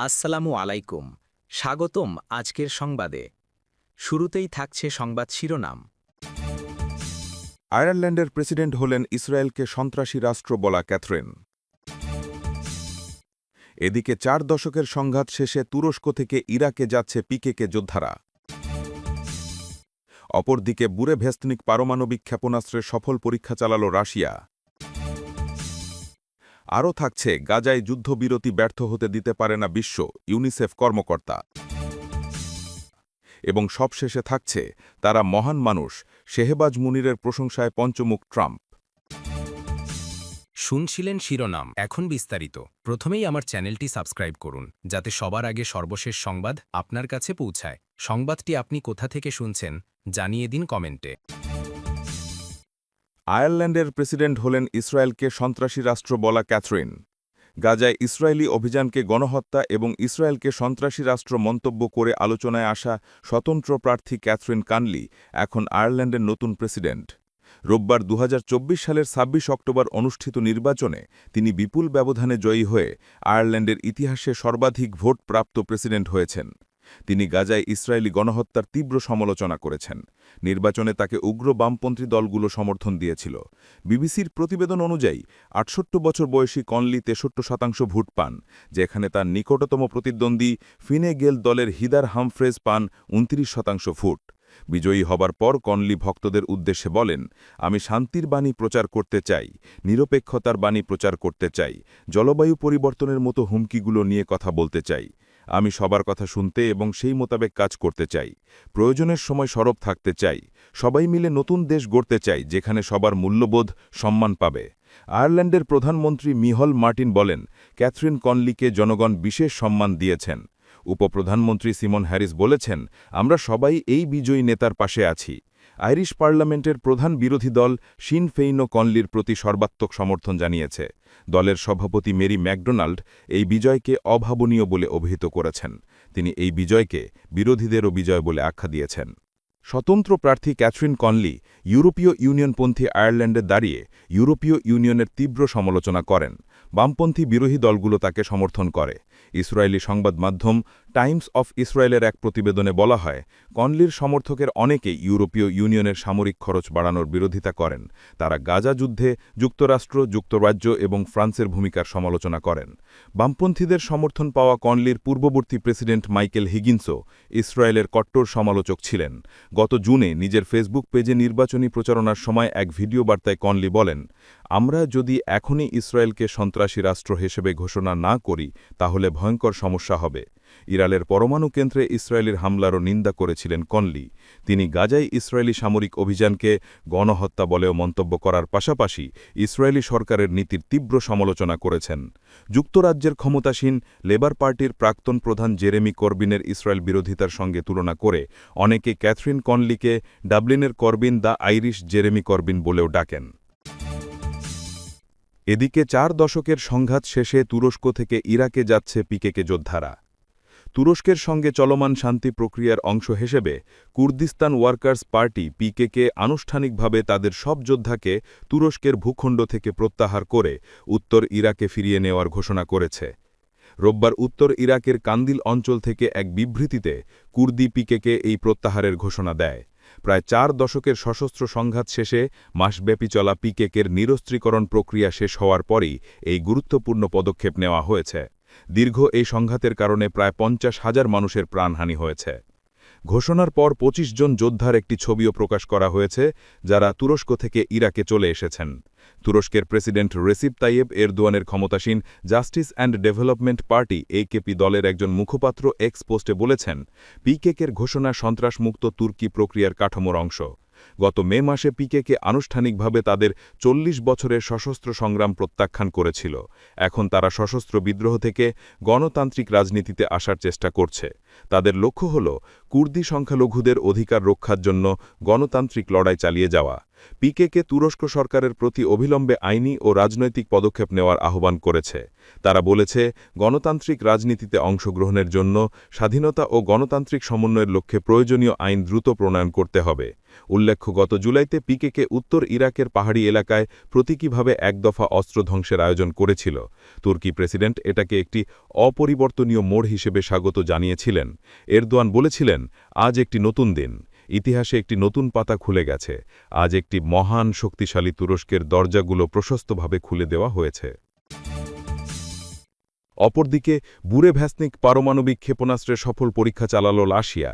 আসসালামু আলাইকুম। স্বাগতম আজকের সংবাদে। শুরুতেই থাকছে সংবাদ শিরোনাম। আয়ারল্যান্ডের প্রেসিডেন্ট হলেন ইসরায়েলকে সন্ত্রাসী রাষ্ট্র বলা ক্যাথরিন। এদিকে 4 দশকের সংঘাত শেষে তুরস্ক থেকে ইরাকে যাচ্ছে পিকেকে যোদ্ধারা। অপরদিকে বুরেভেস্তনিক পারমাণবিক ক্ষেপণাস্ত্রের সফল পরীক্ষা চালাল রাশিয়া। আরও থাকছে গাজায় যুদ্ধবিরতি ব্যর্থ হতে দিতে পারে না বিশ্ব, ইউনিসেফ কর্মকর্তা। এবং সবশেষে থাকছে তারা মহান মানুষ, শেহবাজ মুনিরের প্রশংসায় পঞ্চমুখ ট্রাম্প। শুনছিলেন শিরোনাম, এখন বিস্তারিত। প্রথমেই আমার চ্যানেলটি সাবস্ক্রাইব করুন, যাতে সবার আগে সর্বশেষ সংবাদ আপনার কাছে পৌঁছায়। সংবাদটি আপনি কোথা থেকে শুনছেন জানিয়ে দিন কমেন্টে। আয়ারল্যান্ডের প্রেসিডেন্ট হলেন ইসরায়েলকে সন্ত্রাসী রাষ্ট্র বলা ক্যাথরিন। গাজায় ইসরায়েলি অভিযানকে গণহত্যা এবং ইসরায়েলকে সন্ত্রাসী রাষ্ট্র মন্তব্য করে আলোচনায় আসা স্বতন্ত্র প্রার্থী ক্যাথরিন কানলি এখন আয়ারল্যান্ডের নতুন প্রেসিডেন্ট। রোববার 2024 সালের 26 অক্টোবর অনুষ্ঠিত নির্বাচনে তিনি বিপুল ব্যবধানে জয়ী হয়ে আয়ারল্যান্ডের ইতিহাসে সর্বাধিক ভোট প্রাপ্ত প্রেসিডেন্ট হয়েছেন। তিনি গাজায় ইসরায়েলি গণহত্যার তীব্র সমালোচনা করেছেন। নির্বাচনে তাকে উগ্র বামপন্থী দলগুলো সমর্থন দিয়েছিল। বিবিসির প্রতিবেদন অনুযায়ী 68 বছর বয়সী কনলি 63% ভোট পান, যেখানে তার নিকটতম প্রতিদ্বন্দ্বী ফিনে গেল দলের হিদার হামফ্রেজ পান 29% ভোট। বিজয়ী হবার পর কনলি ভক্তদের উদ্দেশ্যে বলেন, আমি শান্তির বাণী প্রচার করতে চাই, নিরপেক্ষতার বাণী প্রচার করতে চাই, জলবায়ু পরিবর্তনের মতো হুমকিগুলো নিয়ে কথা বলতে চাই। আমি সবার কথা শুনতে এবং সেই মোতাবেক কাজ করতে চাই। প্রয়োজনের সময় সরব থাকতে চাই। সবাই মিলে নতুন দেশ গড়তে চাই, যেখানে সবার মূল্যবোধ সম্মান পাবে। আয়ারল্যান্ডের প্রধানমন্ত্রী মিহল মার্টিন বলেন, ক্যাথরিন কনলিকে জনগণ বিশেষ সম্মান দিয়েছেন। উপপ্রধানমন্ত্রী সিমন হ্যারিস বলেছেন, আমরা সবাই এই বিজয়ী নেতার পাশে আছি। আইরিশ পার্লামেন্টের প্রধান বিরোধী দল শিন ফেইনও কনলির প্রতি সর্বাত্মক সমর্থন জানিয়েছে। দলের সভাপতি মেরি ম্যাকডোনাল্ড এই বিজয়কে অভাবনীয় বলে অভিহিত করেছেন। তিনি এই বিজয়কে বিরোধীদেরও বিজয় বলে আখ্যা দিয়েছেন। স্বতন্ত্র প্রার্থী ক্যাথরিন কনলি ইউরোপীয় ইউনিয়নপন্থী আয়ারল্যান্ডে দাঁড়িয়ে ইউরোপীয় ইউনিয়নের তীব্র সমালোচনা করেন। বামপন্থী বিরোধী দলগুলো তাকে সমর্থন করে। ইসরায়েলি সংবাদ মাধ্যম টাইমস অফ ইসরায়েলের এক প্রতিবেদনে বলা হয়, কনলির সমর্থকের অনেকেই ইউরোপীয় ইউনিয়নের সামরিক খরচ বাড়ানোর বিরোধিতা করেন। তারা গাজা যুদ্ধে যুক্তরাষ্ট্র, যুক্তরাজ্য এবং ফ্রান্সের ভূমিকার সমালোচনা করেন। বামপন্থীদের সমর্থন পাওয়া কনলির পূর্ববর্তী প্রেসিডেন্ট মাইকেল হিগিন্সও ইসরায়েলের কট্টর সমালোচক ছিলেন। গত জুনে নিজের ফেসবুক পেজে নির্বাচনী প্রচারণার সময় এক ভিডিও বার্তায় কনলি বলেন, আমরা যদি এখনই ইসরায়েলকে সন্ত্রাসী রাষ্ট্র হিসেবে ঘোষণা না করি তাহলে ভয়ঙ্কর সমস্যা হবে। ইরানের পরমাণু কেন্দ্রে ইসরায়েলের হামলারও নিন্দা করেছিলেন কনলি। তিনি গাজায় ইসরায়েলি সামরিক অভিযানকে গণহত্যা বলেও মন্তব্য করার পাশাপাশি ইসরায়েলি সরকারের নীতির তীব্র সমালোচনা করেছেন। যুক্তরাজ্যের ক্ষমতাসীন লেবার পার্টির প্রাক্তন প্রধান জেরেমি করবিনের ইসরায়েল বিরোধিতার সঙ্গে তুলনা করে অনেকে ক্যাথরিন কনলিকে ডাবলিনের Corbyn the Irish Jeremy Corbyn বলেও ডাকেন। এদিকে 4 দশকের সংঘাত শেষে তুরস্ক থেকে ইরাকে যাচ্ছে পিকেকে যোদ্ধারা। তুরস্কের সঙ্গে চলমান শান্তি প্রক্রিয়ার অংশ হিসেবে কুর্দিস্তান ওয়ার্কার্স পার্টি পিকেকে আনুষ্ঠানিকভাবে তাদের সব যোদ্ধাকে তুরস্কের ভূখণ্ড থেকে প্রত্যাহার করে উত্তর ইরাকে ফিরিয়ে নেওয়ার ঘোষণা করেছে। রোববার উত্তর ইরাকের কান্দিল অঞ্চল থেকে এক বিবৃতিতে কুর্দি পিকেকে এই প্রত্যাহারের ঘোষণা দেয়। প্রায় 4 দশকের সশস্ত্র সংঘাত শেষে মাসব্যাপী চলা পিকেকের নিরস্ত্রীকরণ প্রক্রিয়া শেষ হওয়ার পরই এই গুরুত্বপূর্ণ পদক্ষেপ নেওয়া হয়েছে। দীর্ঘ এই সংঘাতের কারণে প্রায় 50,000 মানুষের প্রাণহানি হয়েছে। ঘোষণার পর 25 জন যোদ্ধার একটি ছবিও প্রকাশ করা হয়েছে, যারা তুরস্ক থেকে ইরাকে চলে এসেছেন। তুরস্কের প্রেসিডেন্ট রেসিপ তাইয়েব এরদোয়ানের ক্ষমতাসীন justice and development party AKP দলের একজন মুখপাত্র এক্স পোস্টে বলেছেন, পিকেকের ঘোষণা সন্ত্রাসমুক্ত তুর্কি প্রক্রিয়ার কাঠামোর অংশ। গত মে মাসে পিকেকে আনুষ্ঠানিকভাবে তাদের 40 বছরের সশস্ত্র সংগ্রাম প্রত্যাখ্যান করেছিল। এখন তারা সশস্ত্র বিদ্রোহ থেকে গণতান্ত্রিক রাজনীতিতে আসার চেষ্টা করছে। তাদের লক্ষ্য হল কুর্দি সংখ্যালঘুদের অধিকার রক্ষার জন্য গণতান্ত্রিক লড়াই চালিয়ে যাওয়া। পিকেকে তুরস্ক সরকারের প্রতি অবিলম্বে আইনি ও রাজনৈতিক পদক্ষেপ নেওয়ার আহ্বান করেছে। তারা বলেছে, গণতান্ত্রিক রাজনীতিতে অংশগ্রহণের জন্য স্বাধীনতা ও গণতান্ত্রিক সমন্বয়ের লক্ষ্যে প্রয়োজনীয় আইন দ্রুত প্রণয়ন করতে হবে। উল্লেখ্য গত জুলাইতে পিকেকে উত্তর ইরাকের পাহাড়ি এলাকায় প্রতীকীভাবে এক দফা অস্ত্র ধ্বংসের আয়োজন করেছিল। তুর্কি প্রেসিডেন্ট এটাকে একটি অপরিবর্তনীয় মোড় হিসেবে স্বাগত জানিয়েছিলেন। এরদোয়ান বলেছিলেন, আজ একটি নতুন দিন, ইতিহাসে একটি নতুন পাতা খুলে গেছে, আজ একটি মহান শক্তিশালী তুরস্কের দরজাগুলো প্রশস্তভাবে খুলে দেওয়া হয়েছে। অপরদিকে বুরেভ্যাসনিক পারমাণবিক ক্ষেপণাস্ত্রের সফল পরীক্ষা চালাল রাশিয়া।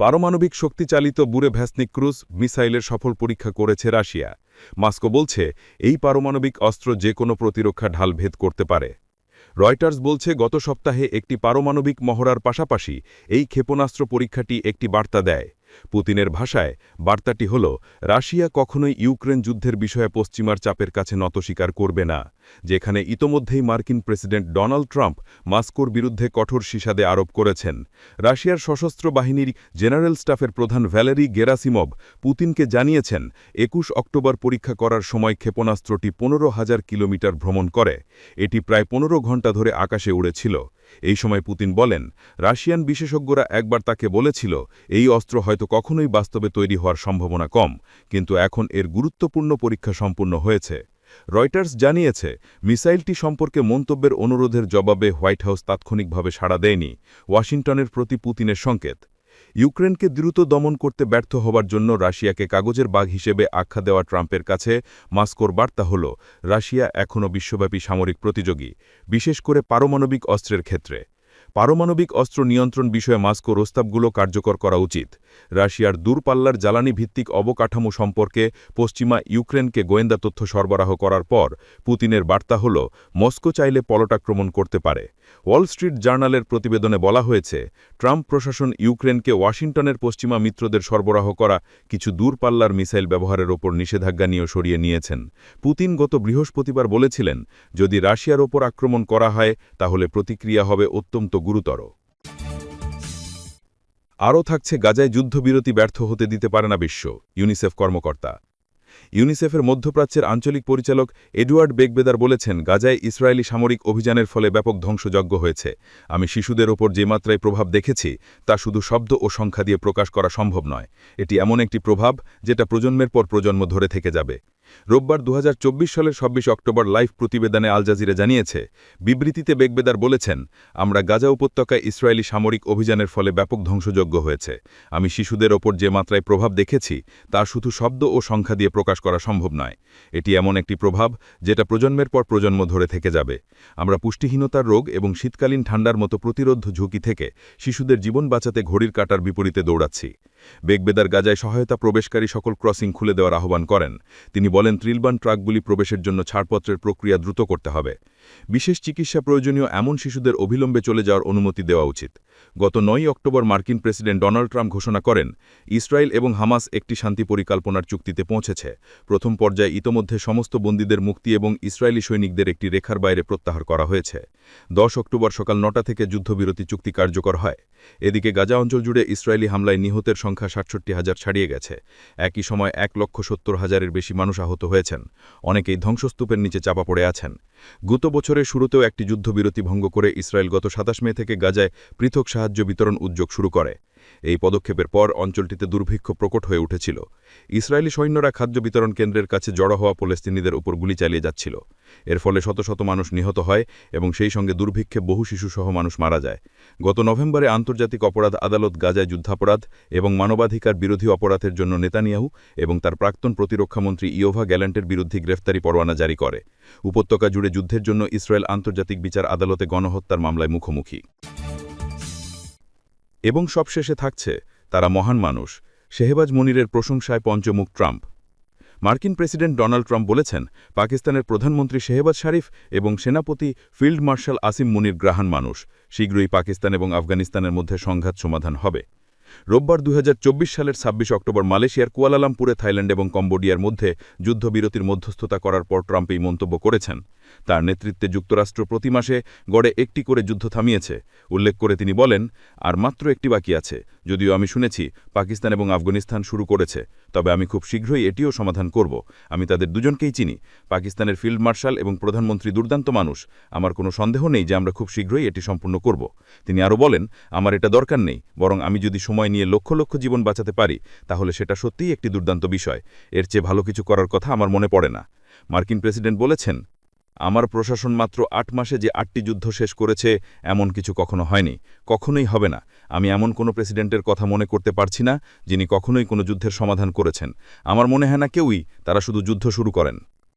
পারমাণবিক শক্তিচালিত বুরেভ্যাসনিক ক্রুজ মিসাইলের সফল পরীক্ষা করেছে রাশিয়া। মস্কো বলছে এই পারমাণবিক অস্ত্র যে কোনো প্রতিরক্ষা ঢাল ভেদ করতে পারে। রয়টার্স বলছে গত সপ্তাহে একটি পারমাণবিক মহড়ার পাশাপাশি এই ক্ষেপণাস্ত্র পরীক্ষাটি একটি বার্তা দেয়। পুতিনের ভাষায় বার্তাটি হল, রাশিয়া কখনোই ইউক্রেন যুদ্ধের বিষয়ে পশ্চিমার চাপের কাছে নত স্বীকার করবে না, যেখানে ইতোমধ্যেই মার্কিন প্রেসিডেন্ট ডোনাল্ড ট্রাম্প মস্কোর বিরুদ্ধে কঠোর সিসাদে আরোপ করেছেন। রাশিয়ার সশস্ত্র বাহিনীর জেনারেল স্টাফের প্রধান ভ্যালেরি গেরাসিমভ পুতিনকে জানিয়েছেন ২১ অক্টোবর পরীক্ষা করার সময় ক্ষেপণাস্ত্রটি ১৫,০০০ কিলোমিটার ভ্রমণ করে। এটি প্রায় ১৫ ঘণ্টা ধরে আকাশে উড়েছিল। এই সময় পুতিন বলেন, রাশিয়ান বিশেষজ্ঞরা একবার তাকে বলেছিল এই অস্ত্র হয়তো কখনোই বাস্তবে তৈরি হওয়ার সম্ভাবনা কম, কিন্তু এখন এর গুরুত্বপূর্ণ পরীক্ষা সম্পূর্ণ হয়েছে। রয়টার্স জানিয়েছে, মিসাইলটি সম্পর্কে মন্তব্যের অনুরোধের জবাবে হোয়াইট হাউস তাৎক্ষণিকভাবে সাড়া দেয়নি। ওয়াশিংটনের প্রতি পুতিনের সংকেত। ইউক্রেনকে দ্রুত দমন করতে ব্যর্থ হবার জন্য রাশিয়াকে কাগজের বাঘ হিসেবে আখ্যা দেওয়া ট্রাম্পের কাছে মস্কোর বার্তা হল, রাশিয়া এখনও বিশ্বব্যাপী সামরিক প্রতিযোগী, বিশেষ করে পারমাণবিক অস্ত্রের ক্ষেত্রে। পারমাণবিক অস্ত্র নিয়ন্ত্রণ বিষয়ে মস্কো প্রস্তাবগুলো কার্যকর করা উচিত। রাশিয়ার দূরপাল্লার জ্বালানি ভিত্তিক অবকাঠামো সম্পর্কে পশ্চিমা ইউক্রেনকে গোয়েন্দা তথ্য সরবরাহ করার পর পুতিনের বার্তা হল, মস্কো চাইলে পলটাক্রমণ করতে পারে। ওয়াল স্ট্রিট জার্নালের প্রতিবেদনে বলা হয়েছে, ট্রাম্প প্রশাসন ইউক্রেনকে ওয়াশিংটনের পশ্চিমা মিত্রদের সরবরাহ করা কিছু দূরপাল্লার মিসাইল ব্যবহারের ওপর নিষেধাজ্ঞা নিয়েও সরিয়ে নিয়েছেন। পুতিন গত বৃহস্পতিবার বলেছিলেন, যদি রাশিয়ার ওপর আক্রমণ করা হয় তাহলে প্রতিক্রিয়া হবে অত্যন্ত গুরুতর। আরও থাকছে, গাজায় যুদ্ধবিরতি ব্যর্থ হতে দিতে পারে না বিশ্ব, ইউনিসেফ কর্মকর্তা। ইউনিসেফের মধ্যপ্রাচ্যের আঞ্চলিক পরিচালক এডওয়ার্ড বেগবেদার বলেছেন, গাজায় ইসরায়েলি সামরিক অভিযানের ফলে ব্যাপক ধ্বংসযজ্ঞ হয়েছে। আমি শিশুদের ওপর যে মাত্রায় প্রভাব দেখেছি তা শুধু শব্দ ও সংখ্যা দিয়ে প্রকাশ করা সম্ভব নয়। এটি এমন একটি প্রভাব যেটা প্রজন্মের পর প্রজন্ম ধরে থেকে যাবে। রোববার ২০২৪ সালের ২৬ অক্টোবর লাইভ প্রতিবেদনে আল জাজিরা জানিয়েছে, বিবৃতিতে বেগবেদার বলেছেন, আমরা গাজা উপত্যকায় ইসরায়েলি সামরিক অভিযানের ফলে ব্যাপক ধ্বংসযজ্ঞ হয়েছে। আমি শিশুদের ওপর যে মাত্রায় প্রভাব দেখেছি তা শুধু শব্দ ও সংখ্যা দিয়ে প্রকাশ করা সম্ভব নয়। এটি এমন একটি প্রভাব যেটা প্রজন্মের পর প্রজন্ম ধরে থেকে যাবে। আমরা পুষ্টিহীনতার রোগ এবং শীতকালীন ঠান্ডার মতো প্রতিরোধ ঝুঁকি থেকে শিশুদের জীবন বাঁচাতে ঘড়ির কাঁটার বিপরীতে দৌড়াচ্ছি। বেগবেদার গাজায় সহায়তা প্রবেশকারী সকল ক্রসিং খুলে দেওয়ার আহ্বান করেন। তিনি বলেন, ট্রিলবান ট্রাকগুলি প্রবেশের জন্য ছাড়পত্রের প্রক্রিয়া দ্রুত করতে হবে। বিশেষ চিকিৎসা প্রয়োজনীয় এমন শিশুদের অবিলম্বে চলে যাওয়ার অনুমতি দেওয়া উচিত। গত ৯ অক্টোবর মার্কিন প্রেসিডেন্ট ডোনাল্ড ট্রাম্প ঘোষণা করেন, ইসরায়েল এবং হামাস একটি শান্তি পরিকল্পনার চুক্তিতে পৌঁছেছে। প্রথম পর্যায়ে ইতোমধ্যে সমস্ত বন্দীদের মুক্তি এবং ইসরায়েলি সৈনিকদের একটি রেখার বাইরে প্রত্যাহার করা হয়েছে। ১০ অক্টোবর সকাল ৯টা থেকে যুদ্ধবিরতি চুক্তি কার্যকর হয়। এদিকে গাজা অঞ্চল জুড়ে ইসরায়েলি হামলায় নিহতের সংখ্যা ৬৭,০০০ ছাড়িয়ে গেছে। একই সময় ১,৭০,০০০-এর বেশি মানুষ আহত হয়েছেন। অনেকেই ধ্বংসস্তূপের নিচে চাপা পড়ে আছেন। গত বছরের শুরুতেও একটি যুদ্ধবিরতি ভঙ্গ করে ইসরায়েল গত ২৭ মে থেকে গাজায় পৃথক সাহায্য বিতরণ উদ্যোগ শুরু করে। এই পদক্ষেপের পর অঞ্চলটিতে দুর্ভিক্ষ প্রকট হয়ে উঠেছিল। ইসরায়েলি সৈন্যরা খাদ্য বিতরণ কেন্দ্রের কাছে জড়ো হওয়া পলেস্তিনিদের উপর গুলি চালিয়ে যাচ্ছিল। এর ফলে শত শত মানুষ নিহত হয় এবং সেই সঙ্গে দুর্ভিক্ষে বহু শিশুসহ মানুষ মারা যায়। গত নভেম্বরে আন্তর্জাতিক অপরাধ আদালত গাজায় যুদ্ধাপরাধ এবং মানবাধিকার বিরোধী অপরাধের জন্য নেতানিয়াহু এবং তার প্রাক্তন প্রতিরক্ষামন্ত্রী ইয়োভা গ্যালান্টের বিরুদ্ধে গ্রেফতারি পরোয়ানা জারি করে। উপত্যকা জুড়ে যুদ্ধের জন্য ইসরায়েল আন্তর্জাতিক বিচার আদালতে গণহত্যার মামলায় মুখোমুখি। এবং সবশেষে থাকছে, তারা মহান মানুষ, শেহবাজ মুনিরের প্রশংসায় পঞ্চমুখ ট্রাম্প। মার্কিন প্রেসিডেন্ট ডোনাল্ড ট্রাম্প বলেছেন, পাকিস্তানের প্রধানমন্ত্রী শেহবাজ শরীফ এবং সেনাপতি ফিল্ড মার্শাল আসিম মুনির গ্রাহান মানুষ। শীঘ্রই পাকিস্তান এবং আফগানিস্তানের মধ্যে সংঘাত সমাধান হবে। রোববার ২০২৪ সালের ২৬ অক্টোবর মালয়েশিয়ার কুয়ালালামপুরে থাইল্যান্ড এবং কম্বোডিয়ার মধ্যে যুদ্ধবিরতির মধ্যস্থতা করার পর ট্রাম্প এই মন্তব্য করেছেন। তার নেতৃত্বে যুক্তরাষ্ট্র প্রতি মাসে গড়ে একটি করে যুদ্ধ থামিয়েছে। উল্লেখ করে তিনি বলেন, আর মাত্র একটি বাকি আছে। যদিও আমি শুনেছি পাকিস্তান এবং আফগানিস্তান শুরু করেছে, তবে আমি খুব শীঘ্রই এটিও সমাধান করব। আমি তাদের দুজনকেই চিনি। পাকিস্তানের ফিল্ড মার্শাল এবং প্রধানমন্ত্রী দুর্দান্ত মানুষ। আমার কোনো সন্দেহ নেই যে আমরা খুব শীঘ্রই এটি সম্পূর্ণ করব। তিনি আরও বলেন, আমার এটা দরকার নেই, বরং আমি যদি সময় নিয়ে লক্ষ লক্ষ জীবন বাঁচাতে পারি তাহলে সেটা সত্যিই একটি দুর্দান্ত বিষয়। এর চেয়ে ভালো কিছু করার কথা আমার মনে পড়ে না। মার্কিন প্রেসিডেন্ট বলেছেন, আমার প্রশাসন মাত্র ৮ মাসে যে ৮টি যুদ্ধ শেষ করেছে এমন কিছু কখনো হয়নি, কখনোই হবে না। আমি এমন কোনো প্রেসিডেন্টের কথা মনে করতে পারছি না যিনি কখনোই কোনো যুদ্ধের সমাধান করেছেন। আমার মনে হয় না কেউই, তারা শুধু যুদ্ধ শুরু করেন।